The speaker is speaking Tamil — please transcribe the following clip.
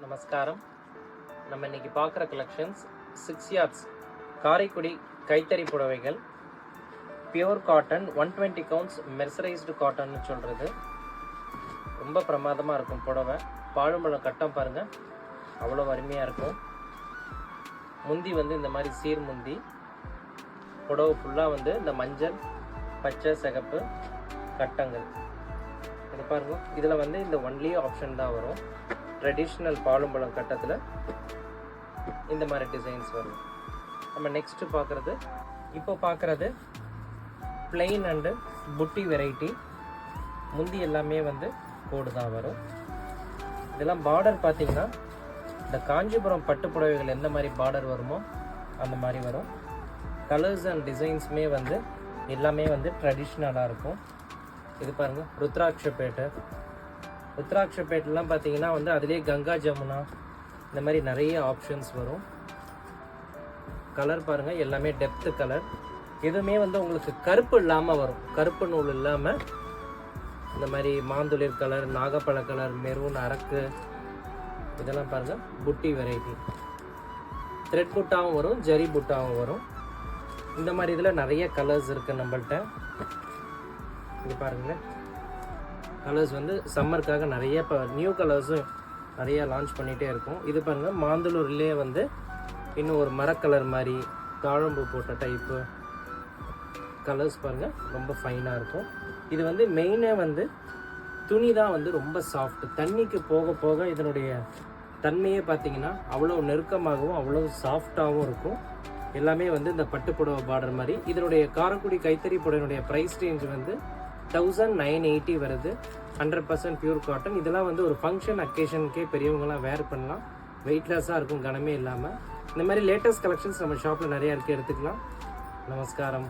நமஸ்காரம். நம்ம இன்னைக்கு பார்க்குற கலெக்ஷன்ஸ் 6 yards காரைக்குடி கைத்தறி புடவைகள், பியூர் காட்டன், 120 counts மெர்சரைஸ்டு காட்டன்னு சொல்கிறது. ரொம்ப பிரமாதமாக இருக்கும் புடவை. பாழும்பழம் கட்டம் பாருங்கள், அவ்வளோ அருமையாக இருக்கும். முந்தி இந்த மாதிரி சீர் முந்தி, புடவை ஃபுல்லாக இந்த மஞ்சள், பச்சை, சிகப்பு கட்டங்கள். இது பாருங்க, இதில் இந்த ஒன்லி ஆப்ஷன் தான் வரும். ட்ரெடிஷ்னல் பாலும்பழம் கட்டத்தில் இந்த மாதிரி டிசைன்ஸ் வரும். நம்ம நெக்ஸ்ட் பார்க்குறது, இப்போ பார்க்குறது பிளெயின் அண்டு புட்டி வெரைட்டி. முந்தி எல்லாமே கோடு தான் வரும். இதெல்லாம் பார்டர் பார்த்தீங்கன்னா இந்த காஞ்சிபுரம் பட்டு புடவைகள் எந்த மாதிரி பார்டர் வருமோ அந்த மாதிரி வரும். கலர்ஸ் அண்ட் டிசைன்ஸுமே எல்லாமே ட்ரெடிஷ்னலாக இருக்கும். இது பாருங்கள், ருத்ராட்சப்பேட்டெலாம் பார்த்தீங்கன்னா அதிலே கங்கா ஜமுனா இந்த மாதிரி நிறைய ஆப்ஷன்ஸ் வரும். கலர் பாருங்கள், எல்லாமே டெப்த்து கலர். எதுவுமே உங்களுக்கு கருப்பு இல்லாமல் வரும். கருப்பு நூல் இல்லாமல் இந்த மாதிரி மாந்துளிர் கலர், நாகப்பழ கலர், மெரூன், அரக்கு, இதெல்லாம் பாருங்கள் புட்டி வெரைட்டி. த்ரெட் புட்டாவும் வரும், ஜரி புட்டாவும் வரும். இந்த மாதிரி இதில் நிறைய கலர்ஸ் இருக்குது நம்மள்கிட்ட. இது பாருங்களேன், கலர்ஸ் சம்மருக்காக நிறைய இப்போ நியூ கலர்ஸும் நிறைய லான்ச் பண்ணிகிட்டே இருக்கும். இது பாருங்கள், மாந்தளூர்லேயே இன்னும் ஒரு மரக்கலர் மாதிரி தாழம்பு போட்ட டைப்பு கலர்ஸ் பாருங்கள், ரொம்ப ஃபைனாக இருக்கும். இது மெயினாக துணி தான் ரொம்ப சாஃப்ட். தண்ணிக்கு போக போக இதனுடைய தன்மையே பார்த்தீங்கன்னா அவ்வளோ நெருக்கமாகவும் அவ்வளோ சாஃப்டாகவும் இருக்கும். எல்லாமே இந்த பட்டு புடவை பார்டர் மாதிரி. இதனுடைய காரைக்குடி கைத்தறி புடவையினுடைய ப்ரைஸ் ரேஞ்ச் 1980 வருது. 100% பியூர் காட்டன். இதெல்லாம் ஒரு ஃபங்க்ஷன் அக்கேஷனுக்கே பெரியவங்களாம் வேர் பண்ணலாம். வெயிட்லெஸ்ஸாக இருக்கும், கனமே இல்லாமல். இந்த மாதிரி லேட்டஸ்ட் கலெக்ஷன்ஸ் நம்ம ஷாப்பில் நிறையா இருக்குது, எடுத்துக்கலாம். நமஸ்காரம்.